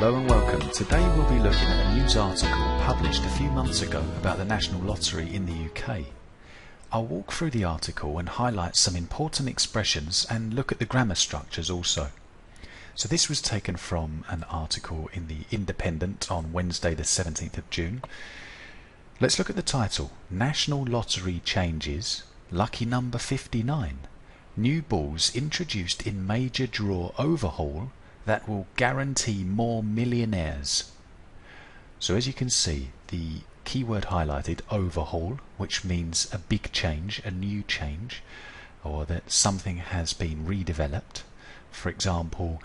Hello and welcome. Today we'll be looking at a news article published a few months ago about the National Lottery in the UK. I'll walk through the article and highlight some important expressions and look at the grammar structures also. So this was taken from an article in the Independent on Wednesday the 17th of June. Let's look at the title. National Lottery changes. Lucky number 59. New balls introduced in major draw overhaul that will guarantee more millionaires. So as you can see, the keyword highlighted, overhaul, which means a big change, a new change, or that something has been redeveloped. For example,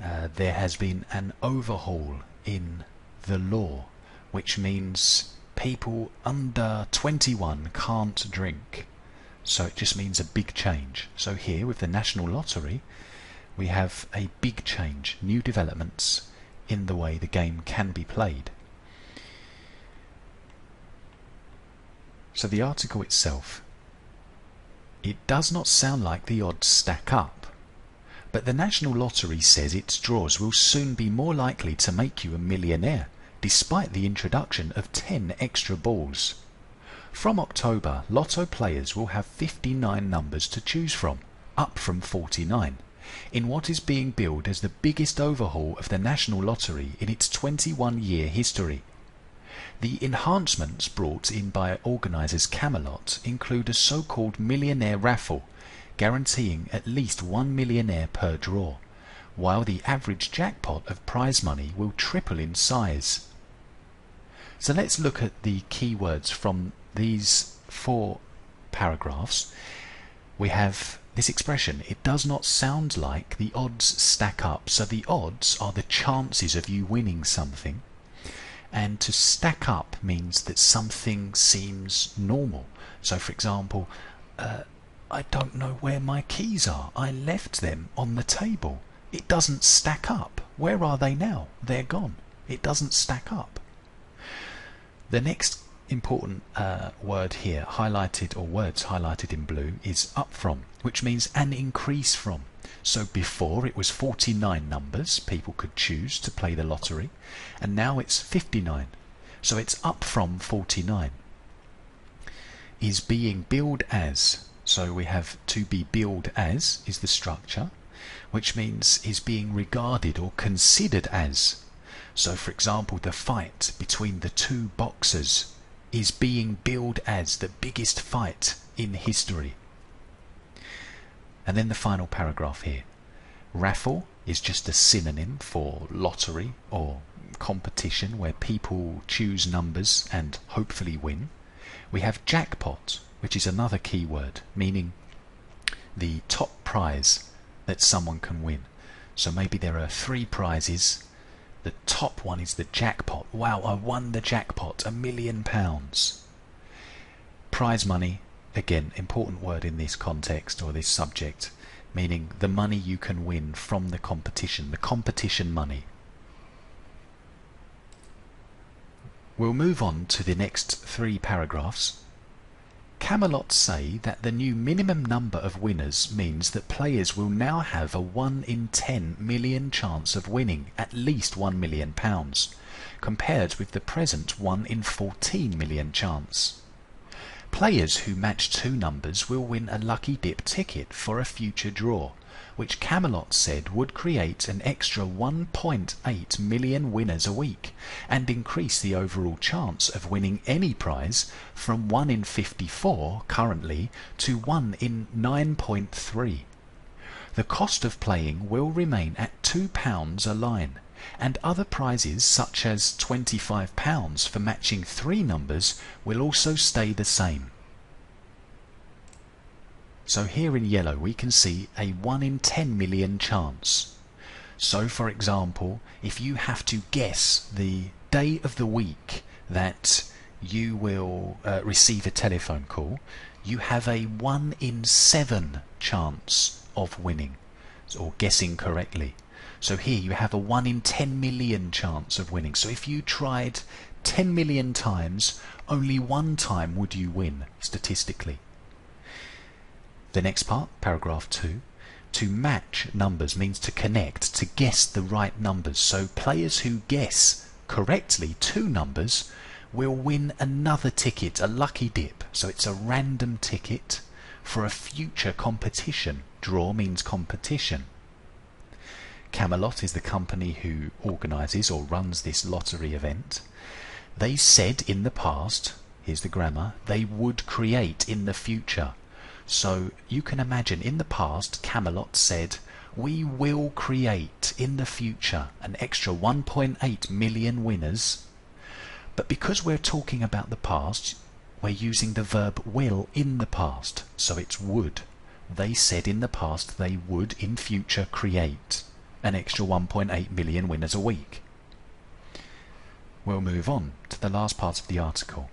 there has been an overhaul in the law, which means people under 21 can't drink. So it just means a big change. So here with the National Lottery, we have a big change, new developments in the way the game can be played. So the article itself, it does not sound like the odds stack up, but the National Lottery says its draws will soon be more likely to make you a millionaire, despite the introduction of 10 extra balls. From October, Lotto players will have 59 numbers to choose from, up from 49. In what is being billed as the biggest overhaul of the National Lottery in its 21-year history. The enhancements brought in by organisers Camelot include a so-called millionaire raffle, guaranteeing at least 1 millionaire per draw, while the average jackpot of prize money will triple in size. So let's look at the keywords from these 4 paragraphs. We have this expression, it does not sound like the odds stack up. So the odds are the chances of you winning something, and to stack up means that something seems normal. So for example, I don't know where my keys are, I left them on the table. It doesn't stack up. Where are they now? They're gone. It doesn't stack up. The next important word here highlighted, or words highlighted in blue, is up from, which means an increase from. So before it was 49 numbers people could choose to play the lottery, and now it's 59. So it's up from 49. Is being billed as. So we have to be billed as is the structure, which means is being regarded or considered as. So for example, the fight between the 2 boxers is being billed as the biggest fight in history. And then the final paragraph here. Raffle is just a synonym for lottery or competition where people choose numbers and hopefully win. We have jackpot, which is another keyword, meaning the top prize that someone can win. So maybe there are 3 prizes. The top one is the jackpot. Wow, I won the jackpot, £1 million. Prize money, again, important word in this context or this subject, meaning the money you can win from the competition money. We'll move on to the next 3 paragraphs. Camelot say that the new minimum number of winners means that players will now have a 1 in 10 million chance of winning at least £1 million, compared with the present 1 in 14 million chance. Players who match 2 numbers will win a lucky dip ticket for a future draw, which Camelot said would create an extra 1.8 million winners a week and increase the overall chance of winning any prize from 1 in 54 currently to 1 in 9.3. The cost of playing will remain at £2 a line, and other prizes such as £25 for matching 3 numbers will also stay the same. So here in yellow we can see a 1 in 10 million chance. So for example, if you have to guess the day of the week that you will receive a telephone call, you have a 1 in 7 chance of winning or guessing correctly. So here you have a 1 in 10 million chance of winning. So if you tried 10 million times, only 1 time would you win statistically. The next part, paragraph 2. To match numbers means to connect, to guess the right numbers. So players who guess correctly two numbers will win another ticket, a lucky dip. So it's a random ticket for a future competition. Draw means competition. Camelot is the company who organises or runs this lottery event. They said in the past, here's the grammar, they would create in the future. So you can imagine in the past Camelot said, we will create in the future an extra 1.8 million winners. But because we're talking about the past, we're using the verb will in the past, so it's would. They said in the past they would in future create an extra 1.8 million winners a week. We'll move on to the last part of the article.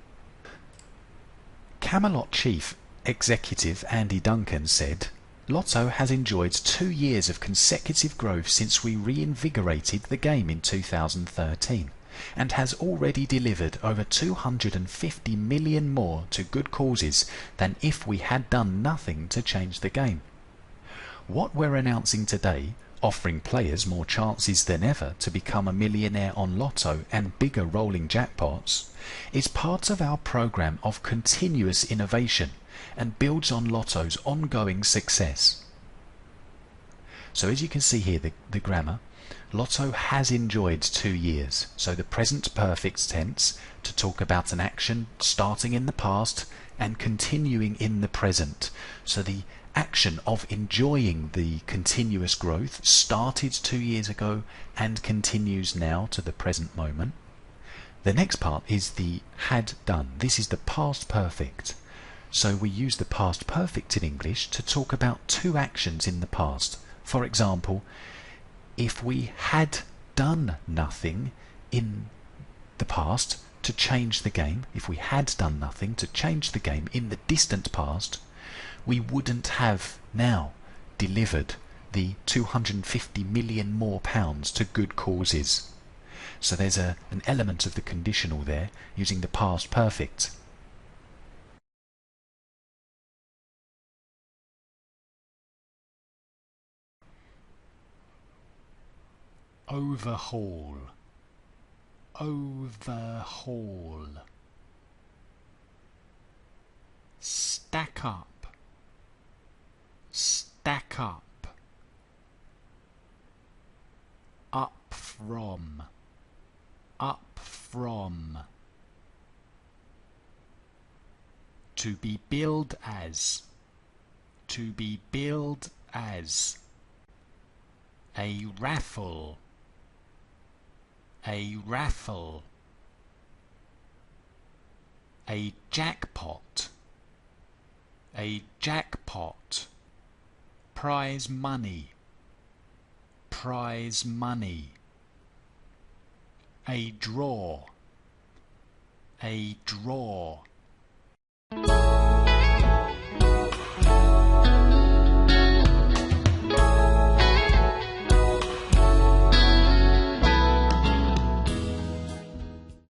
Camelot chief executive Andy Duncan said, Lotto has enjoyed 2 years of consecutive growth since we reinvigorated the game in 2013 and has already delivered over 250 million more to good causes than if we had done nothing to change the game. What we're announcing today, offering players more chances than ever to become a millionaire on Lotto and bigger rolling jackpots, is part of our program of continuous innovation and builds on Lotto's ongoing success. So as you can see here, the grammar, Lotto has enjoyed 2 years. So the present perfect tense to talk about an action starting in the past and continuing in the present. So the action of enjoying the continuous growth started 2 years ago and continues now to the present moment. The next part is the had done. This is the past perfect. So we use the past perfect in English to talk about two actions in the past. For example, if we had done nothing in the past to change the game, if we had done nothing to change the game in the distant past, we wouldn't have now delivered the 250 million more pounds to good causes. So there's an element of the conditional there using the past perfect. Overhaul, overhaul. Stack up, stack up. Up from, up from. To be billed as, to be billed as. A raffle, a raffle. A jackpot, a jackpot. Prize money, prize money. A draw, a draw.